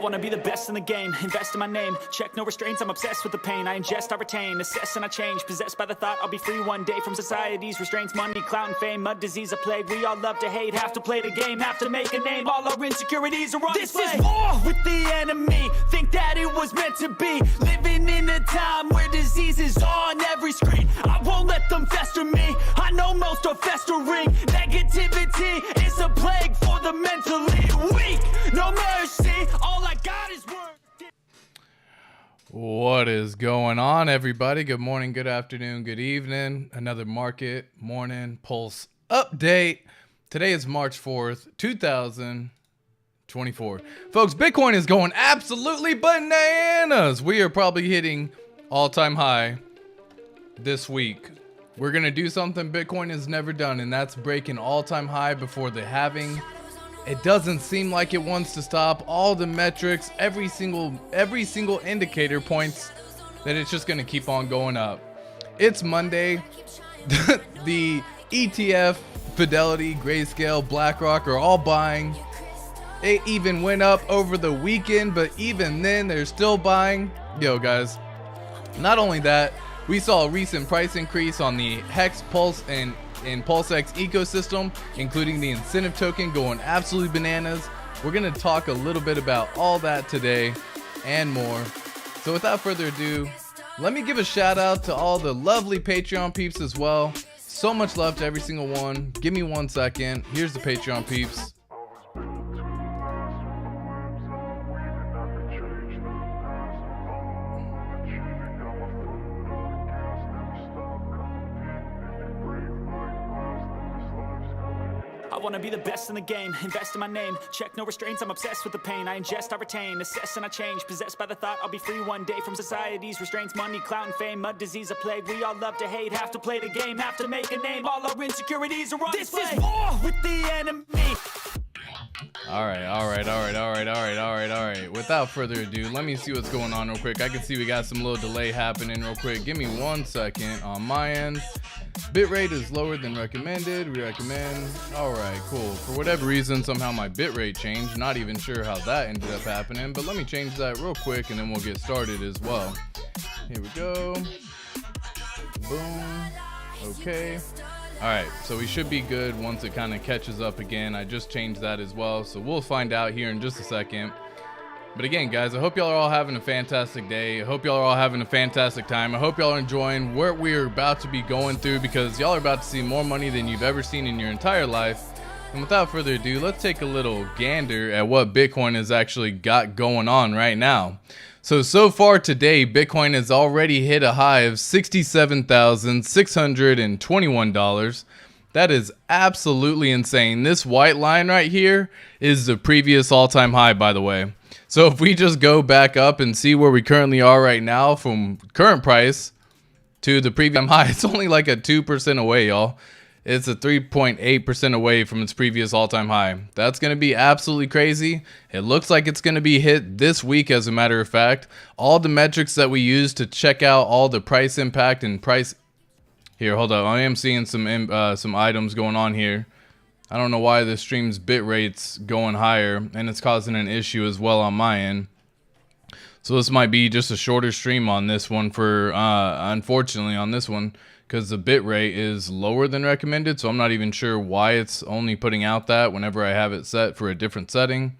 wanna be the best in the game, invest in my name, check no restraints, I'm obsessed with the pain. I ingest, I retain, assess and I change, possessed by the thought I'll be free one day from society's restraints. Money, clout and fame, mud, disease, a plague. We all love to hate, have to play the game, have to make a name. All our insecurities are on display. This is war with the enemy, think that it was meant to be. Living in a time where disease is on every screen. I won't let them fester me, I know most are festering. Negativity is a plague for the mentally weak. No mercy, all I got is word. What is going on, everybody? Good morning, good afternoon, good evening. Another market morning pulse update. Today is March 4th, 2024. Folks, Bitcoin is going absolutely bananas. We are probably hitting all-time high this week. We're going to do something Bitcoin has never done, and that's breaking all-time high before the halving. It doesn't seem like it wants to stop. All the metrics, every single indicator points that it's just going to keep on going up. It's Monday. The ETF, Fidelity, Grayscale, BlackRock are all buying. It even went up over the weekend, but even then they're still buying. Yo, guys, not only that, we saw a recent price increase on the HEX, Pulse, and PulseX ecosystem, including the incentive token going absolutely bananas. We're going to talk a little bit about all that today and more. So without further ado, let me give a shout out to all the lovely Patreon peeps as well. So much love to every single one. Give me 1 second. Here's the Patreon peeps. I wanna be the best in the game, invest in my name, check no restraints, I'm obsessed with the pain. I ingest, I retain, assess and I change, possessed by the thought I'll be free one day from society's restraints. Money, clout and fame, mud, disease, a plague. We all love to hate, have to play the game, have to make a name. All our insecurities are on display. This is war with the enemy. All right. Without further ado, let me see what's going on real quick. I can see we got some little delay happening real quick. Give me 1 second on my end. Bitrate is lower than recommended. We recommend. All right, cool. For whatever reason, somehow my bitrate changed. Not even sure how that ended up happening, but let me change that real quick and then we'll get started as well. Here we go. Boom. Okay. All right, so we should be good once it kind of catches up again. I just changed that as well, so we'll find out here in just a second. But again, guys, I hope y'all are all having a fantastic day. I hope y'all are all having a fantastic time. I hope y'all are enjoying what we're about to be going through, because y'all are about to see more money than you've ever seen in your entire life. And without further ado, let's take a little gander at what Bitcoin has actually got going on right now. So far today, Bitcoin has already hit a high of $67,621. That is absolutely insane. This white line right here is the previous all-time high, by the way. So if we just go back up and see where we currently are right now from current price to the previous high, it's only like a 2% away, y'all. It's a 3.8% away from its previous all-time high. That's going to be absolutely crazy. It looks like it's going to be hit this week, as a matter of fact. All the metrics that we use to check out all the price impact and price... Here, hold up. I am seeing some items going on here. I don't know why the stream's bit rate's going higher, and it's causing an issue as well on my end. So this might be just a shorter stream on this one for, unfortunately, on this one, because the bit rate is lower than recommended, so I'm not even sure why it's only putting out that whenever I have it set for a different setting.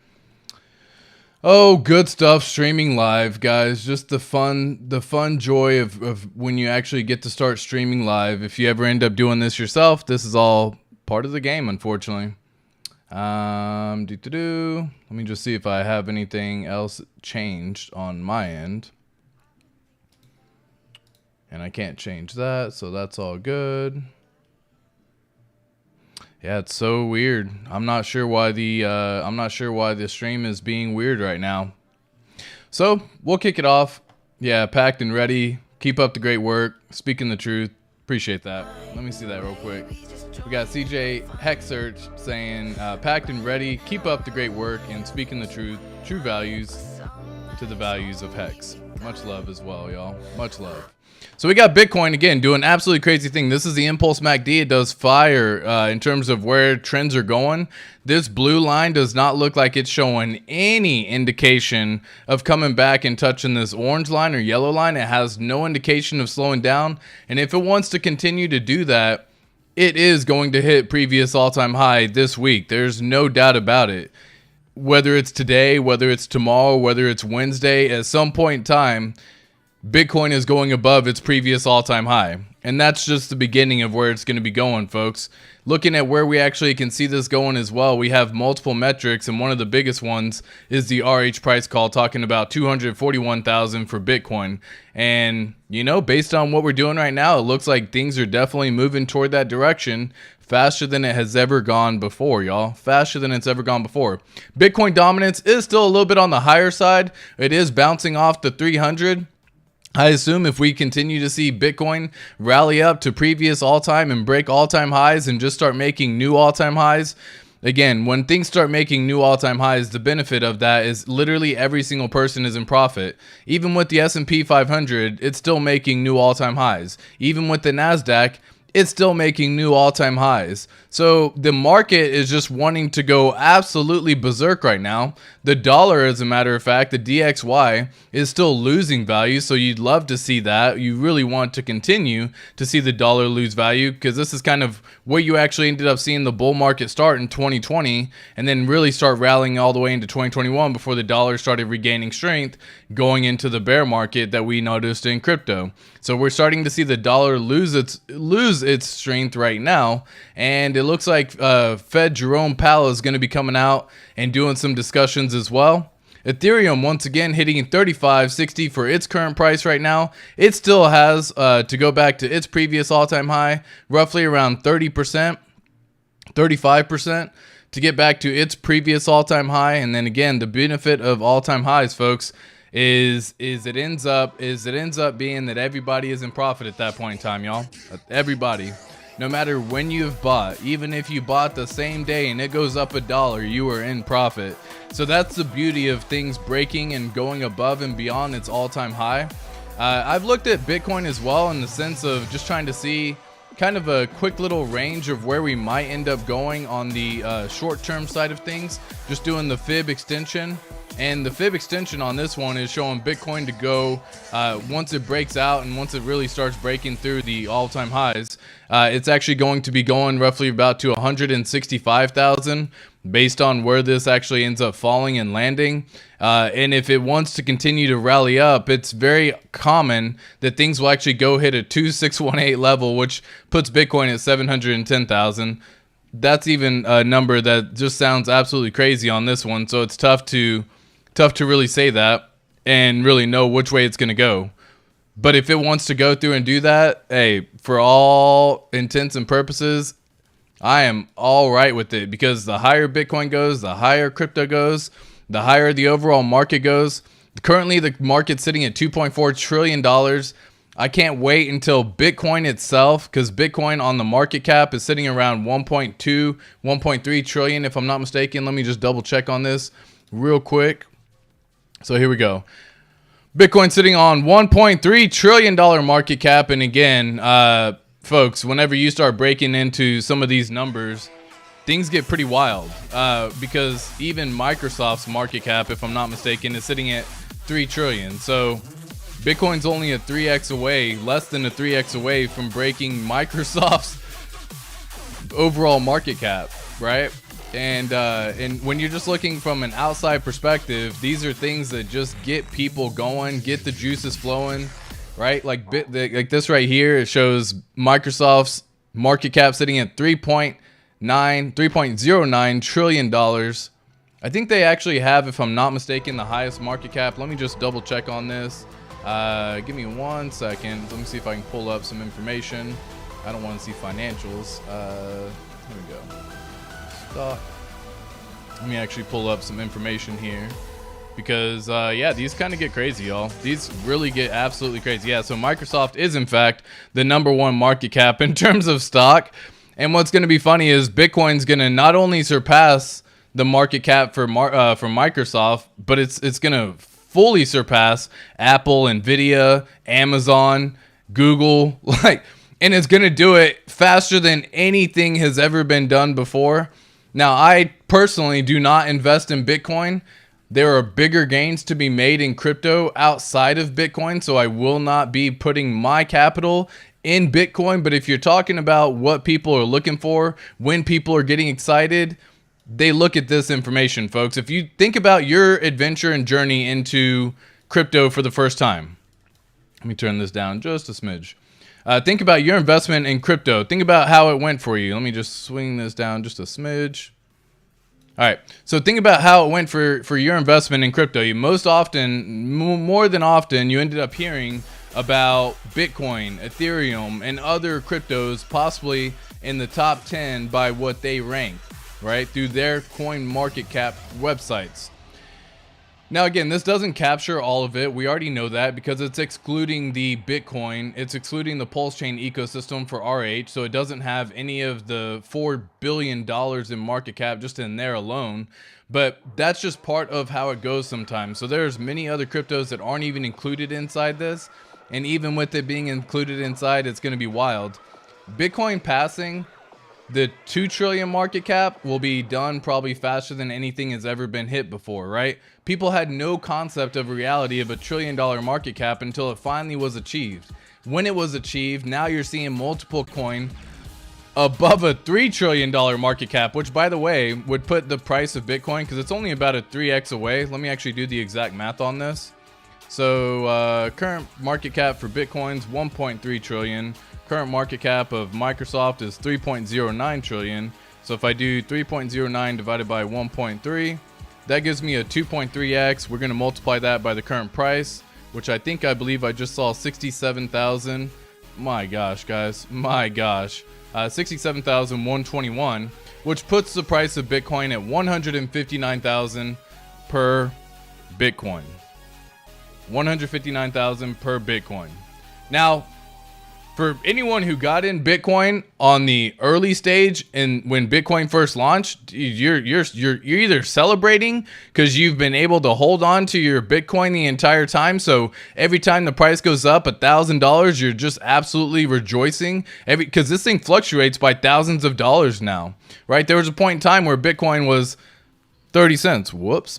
Oh, good stuff streaming live, guys. Just the fun joy of when you actually get to start streaming live. If you ever end up doing this yourself, this is all part of the game, unfortunately. Let me just see if I have anything else changed on my end. And I can't change that, so that's all good. Yeah, it's so weird. I'm not sure why the stream is being weird right now. So we'll kick it off. Yeah, packed and ready. Keep up the great work. Speaking the truth. Appreciate that. Let me see that real quick. We got CJ Hex Search saying, packed and ready. Keep up the great work and speaking the truth. True values to the values of Hex. Much love as well, y'all. Much love. So we got Bitcoin again doing absolutely crazy thing. This is the Impulse MACD. It does fire in terms of where trends are going. This blue line does not look like it's showing any indication of coming back and touching this orange line or yellow line. It has no indication of slowing down. And if it wants to continue to do that, it is going to hit previous all-time high this week. There's no doubt about it. Whether it's today, whether it's tomorrow, whether it's Wednesday, at some point in time, Bitcoin is going above its previous all-time high. And that's just the beginning of where it's going to be going, folks. Looking at where we actually can see this going as well, we have multiple metrics, and one of the biggest ones is the RH price call, talking about 241,000 for Bitcoin. And, you know, based on what we're doing right now, it looks like things are definitely moving toward that direction faster than it has ever gone before, y'all. Faster than it's ever gone before. Bitcoin dominance is still a little bit on the higher side. It is bouncing off the 300. I assume if we continue to see Bitcoin rally up to previous all-time and break all-time highs and just start making new all-time highs, again, when things start making new all-time highs, the benefit of that is literally every single person is in profit. Even with the S&P 500, it's still making new all-time highs. Even with the NASDAQ, it's still making new all-time highs. So the market is just wanting to go absolutely berserk right now. The dollar, as a matter of fact, the DXY, is still losing value. So you'd love to see that. You really want to continue to see the dollar lose value, because this is kind of where you actually ended up seeing the bull market start in 2020 and then really start rallying all the way into 2021 before the dollar started regaining strength going into the bear market that we noticed in crypto. So we're starting to see the dollar lose its strength right now, and it looks like Fed Jerome Powell is going to be coming out and doing some discussions as well. Ethereum once again hitting 35.60 for its current price right now. It still has to go back to its previous all-time high, roughly around 30%, 35%, to get back to its previous all-time high. And then again, the benefit of all-time highs, folks, is it ends up being that everybody is in profit at that point in time, y'all. Everybody. No matter when you've bought, even if you bought the same day and it goes up $1, you are in profit. So that's the beauty of things breaking and going above and beyond its all-time high. I've looked at Bitcoin as well in the sense of just trying to see kind of a quick little range of where we might end up going on the short-term side of things, just doing the fib extension. And the fib extension on this one is showing Bitcoin to go once it breaks out and once it really starts breaking through the all-time highs. It's actually going to be going roughly about to 165,000 based on where this actually ends up falling and landing. And if it wants to continue to rally up, it's very common that things will actually go hit a 2618 level, which puts Bitcoin at 710,000. That's even a number that just sounds absolutely crazy on this one. So it's tough to really say that and really know which way it's going to go. But if it wants to go through and do that, hey, for all intents and purposes, I am all right with it, because the higher Bitcoin goes, the higher crypto goes, the higher the overall market goes. Currently, the market's sitting at $2.4 trillion. I can't wait until Bitcoin itself, because Bitcoin on the market cap is sitting around 1.2, 1.3 trillion, if I'm not mistaken. Let me just double check on this real quick. So here we go. Bitcoin sitting on $1.3 trillion market cap. And again, folks, whenever you start breaking into some of these numbers, things get pretty wild, because even Microsoft's market cap, if I'm not mistaken, is sitting at 3 trillion. So Bitcoin's only a 3x away, less than a 3x away from breaking Microsoft's overall market cap, right? And when you're just looking from an outside perspective, these are things that just get people going, get the juices flowing, right? Like this right here, it shows Microsoft's market cap sitting at $3.09 trillion. I think they actually have, if I'm not mistaken, the highest market cap. Let me just double check on this. Give me 1 second. Let me see if I can pull up some information. I don't want to see financials. Here we go. Stock. Let me actually pull up some information here, because yeah, these kind of get crazy, y'all. These really get absolutely crazy. Yeah, so Microsoft is in fact the #1 market cap in terms of stock. And what's going to be funny is Bitcoin's going to not only surpass the market cap for Microsoft, but it's going to fully surpass Apple, Nvidia, Amazon, Google, and it's going to do it faster than anything has ever been done before. Now, I personally do not invest in Bitcoin. There are bigger gains to be made in crypto outside of Bitcoin, so I will not be putting my capital in Bitcoin. But if you're talking about what people are looking for, when people are getting excited, they look at this information, folks. If you think about your adventure and journey into crypto for the first time, let me turn this down just a smidge. Think about your investment in crypto. Think about how it went for you. Let me just swing this down just a smidge. All right, so think about how it went for your investment in crypto. You most often, more than often, you ended up hearing about Bitcoin, Ethereum, and other cryptos possibly in the top 10 by what they rank, right, through their coin market cap websites. Now, again, this doesn't capture all of it. We already know that because it's excluding the Bitcoin. It's excluding the PulseChain ecosystem for RH, so it doesn't have any of the $4 billion in market cap just in there alone. But that's just part of how it goes sometimes. So there's many other cryptos that aren't even included inside this. And even with it being included inside, it's going to be wild. Bitcoin passing the 2 trillion market cap will be done probably faster than anything has ever been hit before, right? People had no concept of reality of $1 trillion market cap until it finally was achieved. When it was achieved, now you're seeing multiple coin above a $3 trillion market cap, which, by the way, would put the price of Bitcoin, because it's only about a 3x away. Let me actually do the exact math on this. So current market cap for Bitcoin's 1.3 trillion. Current market cap of Microsoft is 3.09 trillion. So if I do 3.09 divided by 1.3, that gives me a 2.3x. We're going to multiply that by the current price, which I believe I just saw 67,000. My gosh, guys. My gosh. 67,121, which puts the price of Bitcoin at 159,000 per Bitcoin. 159,000 per Bitcoin. Now, for anyone who got in Bitcoin on the early stage and when Bitcoin first launched, you're either celebrating because you've been able to hold on to your Bitcoin the entire time. So every time the price goes up $1,000, you're just absolutely rejoicing. Because this thing fluctuates by thousands of dollars now, right? There was a point in time where Bitcoin was 30 cents. Whoops.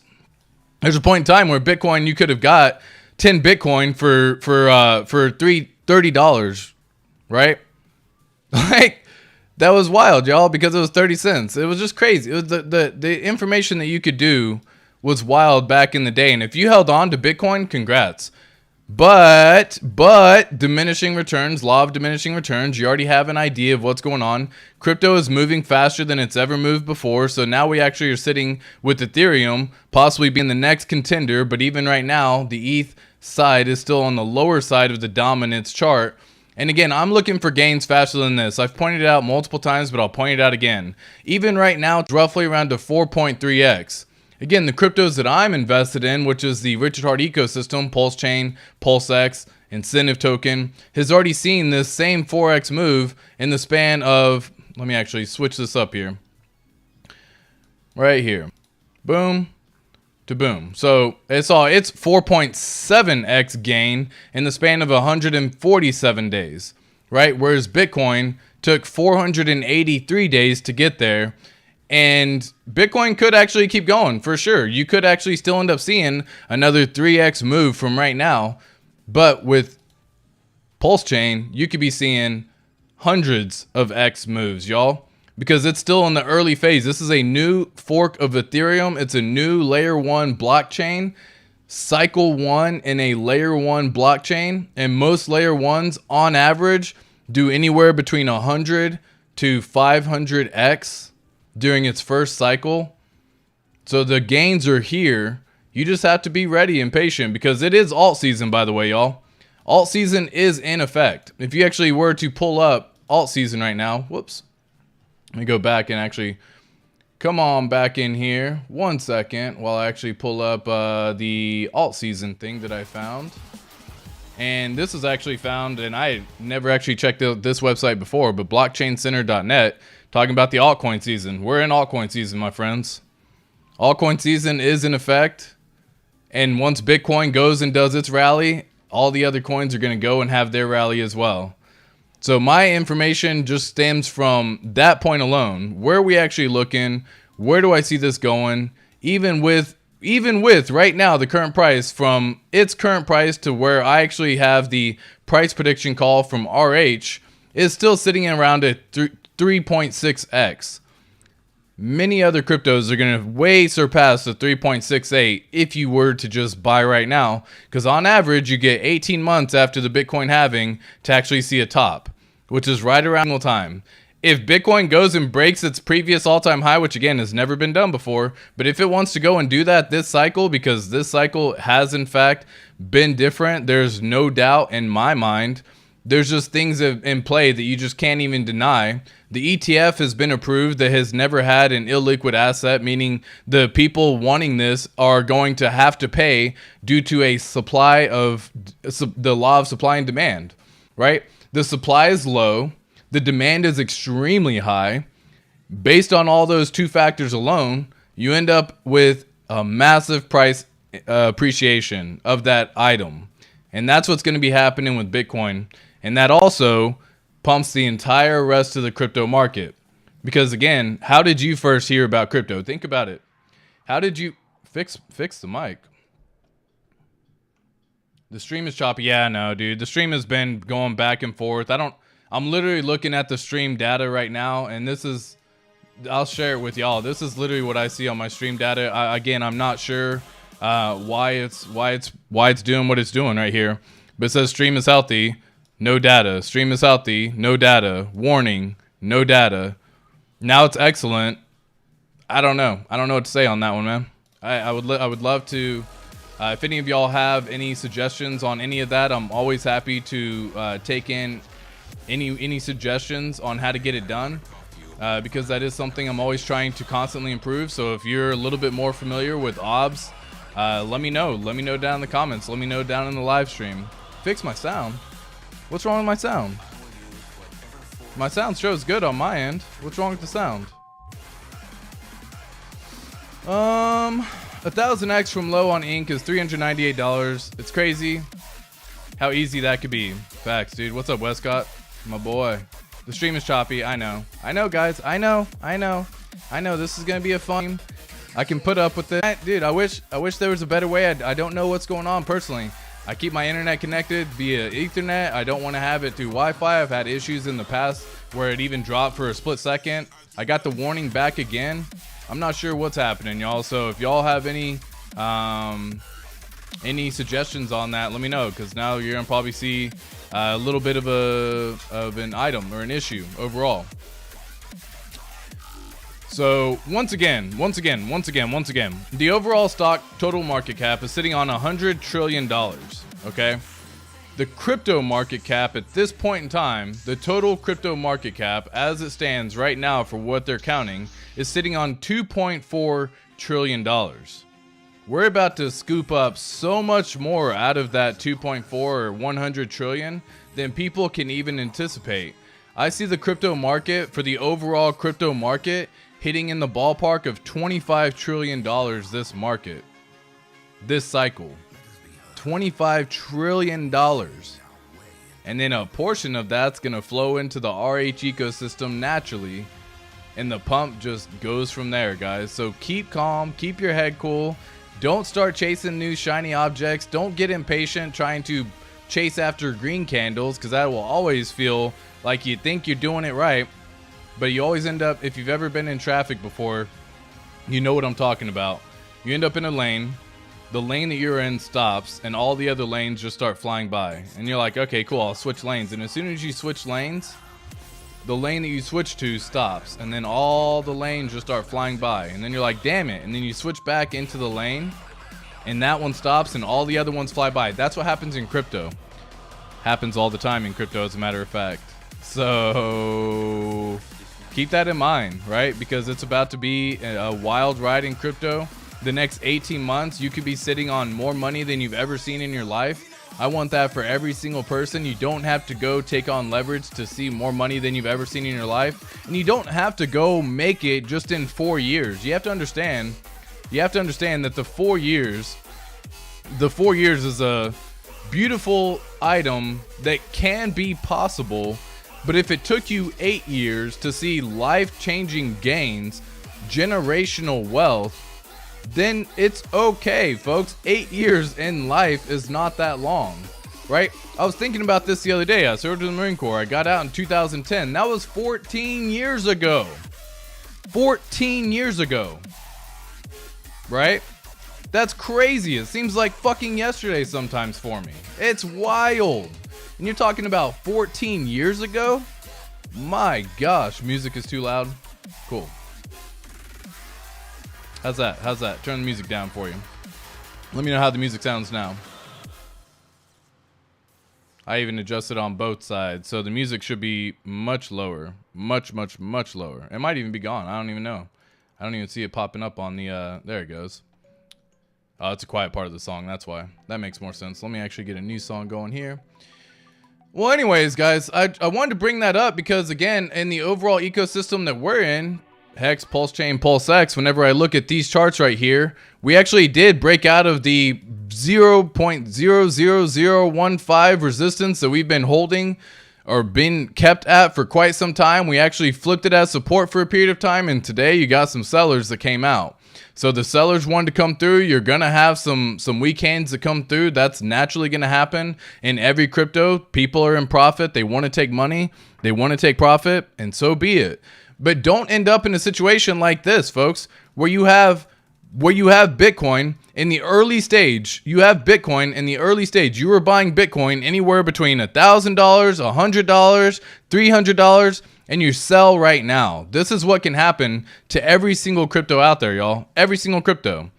There's a point in time where Bitcoin, you could have got 10 Bitcoin for $30. Right? Like, that was wild, y'all, because it was 30 cents. It was just crazy. It was the information that you could do was wild back in the day. And if you held on to Bitcoin, congrats. But diminishing returns, law of diminishing returns, you already have an idea of what's going on. Crypto is moving faster than it's ever moved before. So now we actually are sitting with Ethereum possibly being the next contender. But even right now, the ETH side is still on the lower side of the dominance chart. And again, I'm looking for gains faster than this. I've pointed it out multiple times, but I'll point it out again. Even right now, it's roughly around a 4.3x. Again, the cryptos that I'm invested in, which is the Richard Heart ecosystem, PulseChain, PulseX, Incentive Token, has already seen this same 4x move in the span of, let me actually switch this up here. Right here. Boom. To boom. So it saw its 4.7x gain in the span of 147 days, right? Whereas Bitcoin took 483 days to get there. And Bitcoin could actually keep going for sure. You could actually still end up seeing another 3x move from right now. But with PulseChain, you could be seeing hundreds of X moves, y'all. Because it's still in the early phase. This is a new fork of Ethereum. It's a new layer 1 blockchain. Cycle 1 in a layer 1 blockchain. And most layer 1s on average do anywhere between 100 to 500x during its first cycle. So the gains are here. You just have to be ready and patient because it is Altseason, by the way, y'all. Altseason is in effect. If you actually were to pull up Altseason right now, whoops. Let me go back and actually come on back in here 1 second while I actually pull up the Altseason thing that I found. And this is actually found, and I never actually checked out this website before, but blockchaincenter.net talking about the altcoin season. We're in altcoin season, my friends. Altcoin season is in effect. And once Bitcoin goes and does its rally, all the other coins are going to go and have their rally as well. So my information just stems from that point alone. Where are we actually looking? Where do I see this going? Even with right now the current price, from its current price to where I actually have the price prediction call from RH, is still sitting around at 3.6x. Many other cryptos are going to way surpass the 3.68 if you were to just buy right now, because on average you get 18 months after the Bitcoin halving to actually see a top, which is right around the time. If Bitcoin goes and breaks its previous all-time high, which again has never been done before, but if it wants to go and do that this cycle, because this cycle has in fact been different, there's no doubt in my mind. There's just things in play that you just can't even deny. The ETF has been approved that has never had an illiquid asset, meaning the people wanting this are going to have to pay due to a supply of the law of supply and demand, right? The supply is low. The demand is extremely high. Based on all those two factors alone, you end up with a massive price appreciation of that item. And that's what's going to be happening with Bitcoin. And that also pumps the entire rest of the crypto market. Because again, how did you first hear about crypto? Think about it. How did you fix the mic? The stream is choppy. Yeah, no, dude. The stream has been going back and forth. I'm literally looking at the stream data right now, and this is, I'll share it with y'all. This is literally what I see on my stream data. Again, I'm not sure why it's doing what it's doing right here, but it says stream is healthy, no data. Stream is healthy, no data. Warning, no data. Now it's excellent. I don't know what to say on that one, man. I would love to. If any of y'all have any suggestions on any of that, I'm always happy to take in any suggestions on how to get it done, because that is something I'm always trying to constantly improve. So if you're a little bit more familiar with OBS, let me know down in the comments, let me know down in the live stream. Fix my sound. What's wrong with my sound? My sound shows good on my end. What's wrong with the sound? 1000x from low on ink is $398. It's crazy how easy that could be. Facts, dude. What's up, Westcott? My boy. The stream is choppy. I know, guys. I know. This is gonna be a fun. I can put up with it, dude. I wish there was a better way. I don't know what's going on personally. I keep my internet connected via Ethernet. I don't want to have it through Wi-Fi. I've had issues in the past where it even dropped for a split second. I got the warning back again. I'm not sure what's happening, y'all. So if y'all have any suggestions on that, let me know, because now you're gonna probably see a little bit of an item or an issue overall. So once again, the overall stock total market cap is sitting on $100 trillion. Okay, the crypto market cap at this point in time, the total crypto market cap as it stands right now for what they're counting, is sitting on $2.4 trillion. We're about to scoop up so much more out of that 2.4 or 100 trillion than people can even anticipate. I see the crypto market, for the overall crypto market, hitting in the ballpark of $25 trillion this cycle. $25 trillion. And then a portion of that's going to flow into the RH ecosystem naturally. And the pump just goes from there, guys. So keep calm, keep your head cool. Don't start chasing new shiny objects. Don't get impatient trying to chase after green candles, because that will always feel like you think you're doing it right. But you always end up, if you've ever been in traffic before, you know what I'm talking about. You end up in a lane, the lane that you're in stops, and all the other lanes just start flying by. And you're like, okay, cool, I'll switch lanes. And as soon as you switch lanes, the lane that you switch to stops, and then all the lanes just start flying by. And then you're like, damn it. And then you switch back into the lane, and that one stops, and all the other ones fly by. That's what happens in crypto. Happens all the time in crypto, as a matter of fact. So keep that in mind, right? Because it's about to be a wild ride in crypto. The next 18 months, you could be sitting on more money than you've ever seen in your life. I want that for every single person. You don't have to go take on leverage to see more money than you've ever seen in your life. And you don't have to go make it just in 4 years. You have to understand that the 4 years is beautiful item that can be possible, but if it took you 8 years to see life-changing gains, generational wealth, then it's okay, folks. 8 years in life is not that long, right? I was thinking about this the other day. I served in the Marine Corps. I got out in 2010. That was 14 years ago. 14 years ago, right? That's crazy. It seems like fucking yesterday sometimes for me. It's wild. And you're talking about 14 years ago? My gosh, music is too loud. Cool. How's that? How's that? Turn the music down for you. Let me know how the music sounds now. I even adjusted on both sides, so the music should be much lower. Much lower. It might even be gone. I don't even know. I don't even see it popping up on the, there it goes. Oh, it's a quiet part of the song, that's why. That makes more sense. Let me actually get a new song going here. Well, anyways, guys, I wanted to bring that up because, again, in the overall ecosystem that we're in, Hex, PulseChain, PulseX, whenever I look at these charts right here, we actually did break out of the 0.00015 resistance that we've been holding or been kept at for quite some time. We actually flipped it as support for a period of time, and today you got some sellers that came out. So the sellers wanted to come through. You're gonna have some weak hands that come through. That's naturally gonna happen in every crypto. People are in profit. They want to take money. They want to take profit, and so be it. But don't end up in a situation like this, folks, where you have Bitcoin in the early stage. You have Bitcoin in the early stage. You were buying Bitcoin anywhere between $1,000, $100, $300, and you sell right now. This is what can happen to every single crypto out there, y'all. Every single crypto.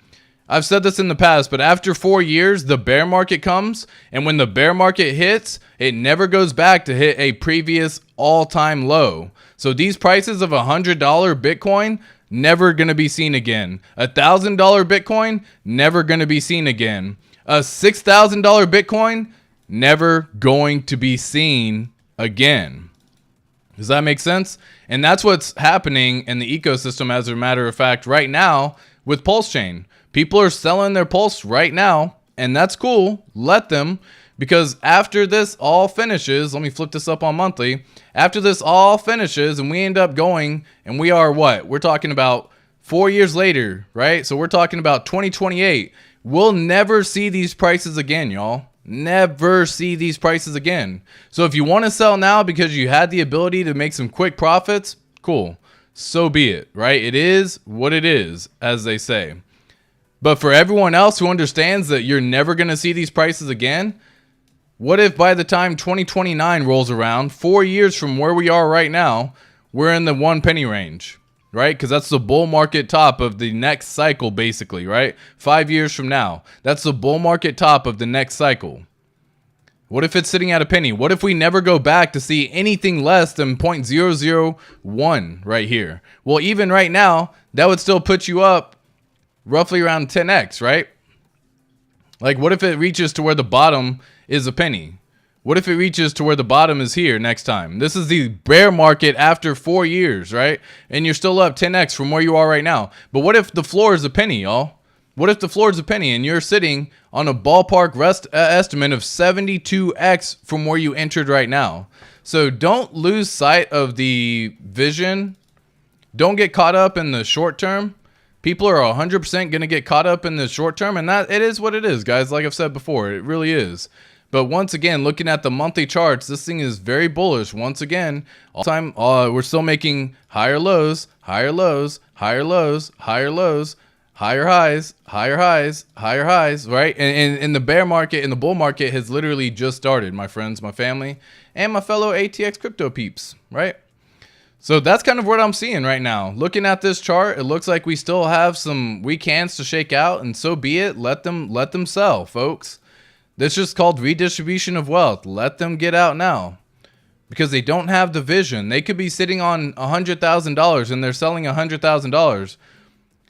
I've said this in the past, but after 4 years, the bear market comes, and when the bear market hits, it never goes back to hit a previous all-time low. So these prices of $100 Bitcoin, never going to be seen again. $1,000 Bitcoin, never going to be seen again. A $6,000 Bitcoin, never going to be seen again. Does that make sense? And that's what's happening in the ecosystem, as a matter of fact, right now with PulseChain. People are selling their Pulse right now, and that's cool. Let them, because after this all finishes, let me flip this up on monthly. After this all finishes and we end up going, and we are what? We're talking about 4 years later, right? So we're talking about 2028. We'll never see these prices again, y'all. Never see these prices again. So if you want to sell now because you had the ability to make some quick profits, cool. So be it, right? It is what it is, as they say. But for everyone else who understands that you're never going to see these prices again, what if by the time 2029 rolls around, 4 years from where we are right now, we're in the 1 penny range, right? Because that's the bull market top of the next cycle, basically, right? 5 years from now, that's the bull market top of the next cycle. What if it's sitting at a penny? What if we never go back to see anything less than 0.001 right here? Well, even right now, that would still put you up roughly around 10x, right? Like, what if it reaches to where the bottom is a penny? What if it reaches to where the bottom is here next time? This is the bear market after 4 years, right? And you're still up 10x from where you are right now. But what if the floor is a penny, y'all? What if the floor is a penny and you're sitting on a ballpark estimate of 72x from where you entered right now? So don't lose sight of the vision. Don't get caught up in the short term. People are 100% going to get caught up in the short term, and that it is what it is, guys. Like I've said before, it really is. But once again, looking at the monthly charts, this thing is very bullish. Once again, all time, we're still making higher lows, higher lows, higher lows, higher lows, higher highs, higher highs, higher highs, right? And the bear market and the bull market has literally just started, my friends, my family, and my fellow ATX crypto peeps, right? So that's kind of what I'm seeing right now. Looking at this chart, it looks like we still have some weak hands to shake out, and so be it. Let them sell, folks. This is just called redistribution of wealth. Let them get out now because they don't have the vision. They could be sitting on $100,000 and they're selling $100,000.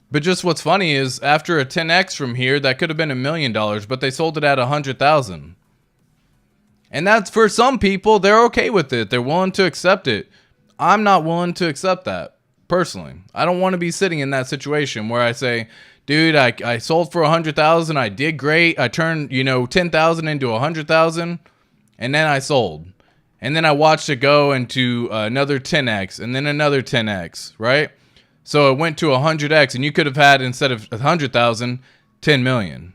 But just what's funny is after a 10x from here, that could have been $1 million, but they sold it at $100,000. And that's, for some people, they're okay with it. They're willing to accept it. I'm not willing to accept that, personally. I don't want to be sitting in that situation where I say, dude, I sold for 100,000. I did great. I turned, 10,000 into 100,000, and then I sold. And then I watched it go into another 10x and then another 10x, right? So it went to 100x, and you could have had, instead of 100,000, 10 million.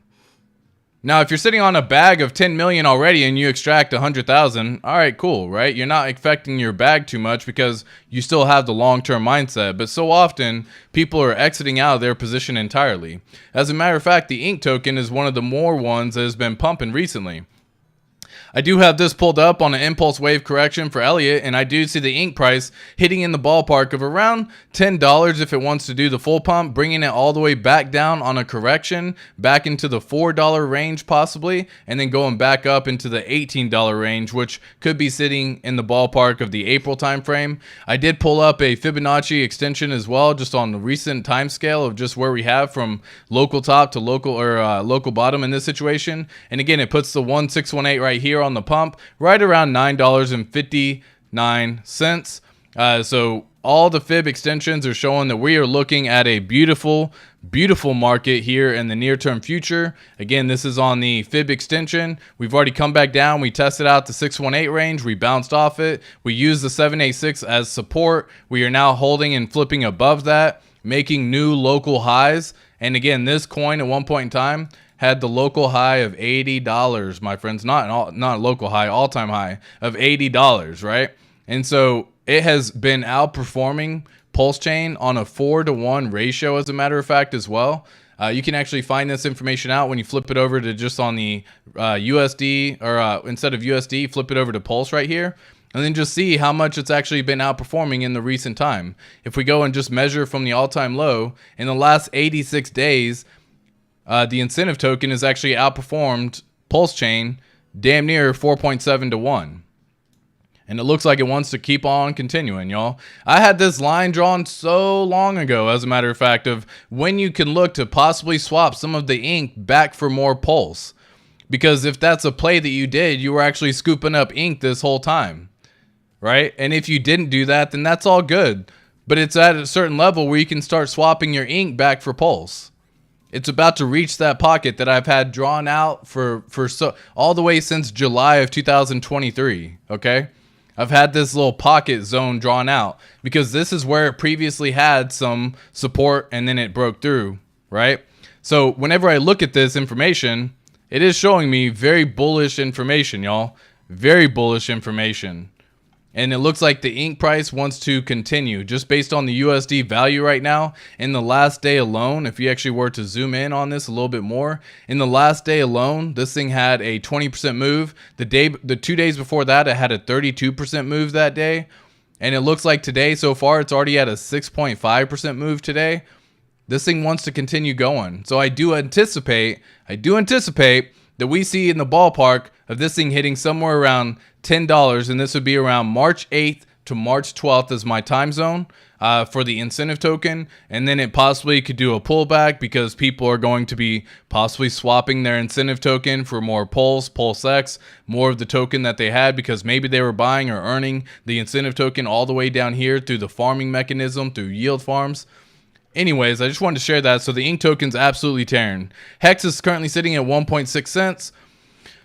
Now, if you're sitting on a bag of 10 million already and you extract 100,000, all right, cool, right? You're not affecting your bag too much because you still have the long-term mindset. But so often, people are exiting out of their position entirely. As a matter of fact, the Ink token is one of the more ones that has been pumping recently. I do have this pulled up on an impulse wave correction for Elliott, and I do see the Ink price hitting in the ballpark of around $10 if it wants to do the full pump, bringing it all the way back down on a correction, back into the $4 range possibly, and then going back up into the $18 range, which could be sitting in the ballpark of the April timeframe. I did pull up a Fibonacci extension as well, just on the recent time scale of just where we have from local top to local local bottom in this situation. And again, it puts the 1618 right here on the pump, right around $9.59. So all the fib extensions are showing that we are looking at a beautiful market here in the near term future. Again, this is on the fib extension. We've already come back down. We tested out the 618 range. We bounced off it. We used the 786 as support. We are now holding and flipping above that, making new local highs. And again, this coin at one point in time had the local high of $80, my friends. Not local high, all-time high of $80, right? And so it has been outperforming PulseChain on a 4-to-1 ratio, as a matter of fact, as well. You can actually find this information out when you flip it over to just on the USD, or instead of USD, flip it over to Pulse right here, and then just see how much it's actually been outperforming in the recent time. If we go and just measure from the all-time low, in the last 86 days, the incentive token has actually outperformed PulseChain damn near 4.7 to 1. And it looks like it wants to keep on continuing, y'all. I had this line drawn so long ago, as a matter of fact, of when you can look to possibly swap some of the ink back for more Pulse. Because if that's a play that you did, you were actually scooping up ink this whole time, right? And if you didn't do that, then that's all good. But it's at a certain level where you can start swapping your ink back for Pulse. It's about to reach that pocket that I've had drawn out for all the way since July of 2023, okay? I've had this little pocket zone drawn out because this is where it previously had some support and then it broke through, right? So whenever I look at this information, it is showing me very bullish information, y'all. Very bullish information. And it looks like the ink price wants to continue just based on the USD value right now. In the last day alone, if you actually were to zoom in on this a little bit more, in the last day alone, this thing had a 20% move. The 2 days before that, it had a 32% move that day. And it looks like today so far, it's already at a 6.5% move today. This thing wants to continue going. So I do anticipate that we see in the ballpark of this thing hitting somewhere around $10, and this would be around March 8th to March 12th as my time zone for the incentive token. And then it possibly could do a pullback because people are going to be possibly swapping their incentive token for more PulseX, more of the token that they had because maybe they were buying or earning the incentive token all the way down here through the farming mechanism, through yield farms. Anyways, I just wanted to share that. So the ink token's absolutely tearing. HEX is currently sitting at 1.6 cents.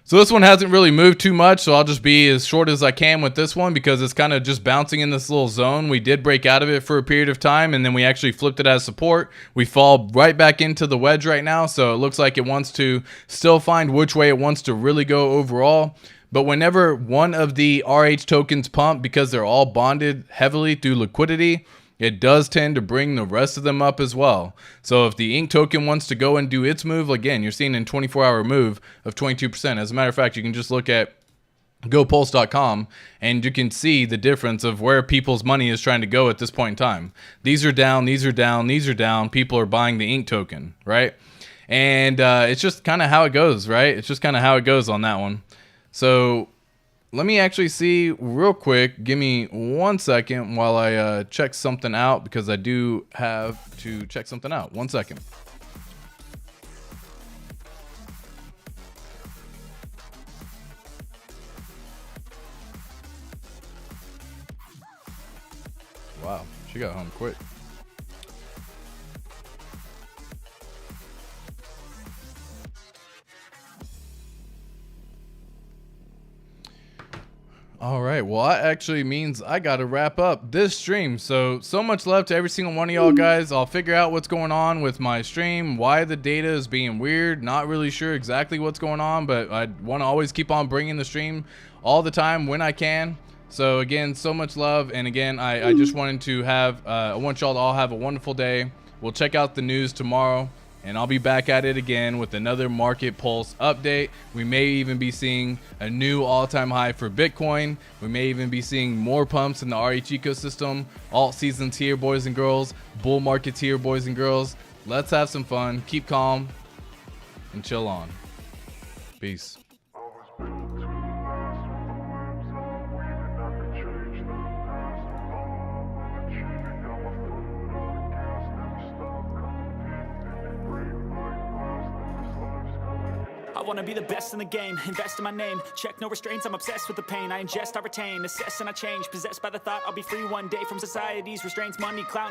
So this one hasn't really moved too much, so I'll just be as short as I can with this one because it's kind of just bouncing in this little zone. We did break out of it for a period of time, and then we actually flipped it as support. We fall right back into the wedge right now, so it looks like it wants to still find which way it wants to really go overall. But whenever one of the RH tokens pump, because they're all bonded heavily through liquidity, it does tend to bring the rest of them up as well. So if the ink token wants to go and do its move, again, you're seeing a 24-hour move of 22%. As a matter of fact, you can just look at gopulse.com and you can see the difference of where people's money is trying to go at this point in time. These are down, these are down, these are down. People are buying the ink token, right? And it's just kind of how it goes, right? It's just kind of how it goes on that one. So let me actually see real quick. Give me 1 second while I check something out because I do have to check something out. 1 second. Wow, she got home quick. All right, well, that actually means I got to wrap up this stream. So much love to every single one of y'all guys. I'll figure out what's going on with my stream, why the data is being weird. Not really sure exactly what's going on, but I want to always keep on bringing the stream all the time when I can. So again, so much love. And again, I just wanted to have, I want y'all to all have a wonderful day. We'll check out the news tomorrow. And I'll be back at it again with another market pulse update. We may even be seeing a new all-time high for Bitcoin. We may even be seeing more pumps in the RH ecosystem. Alt seasons here, boys and girls. Bull markets here, boys and girls. Let's have some fun, keep calm, and chill on. Peace. I wanna be the best in the game, invest in my name, check no restraints, I'm obsessed with the pain. I ingest, I retain, assess and I change, possessed by the thought I'll be free one day from society's restraints, money, clout.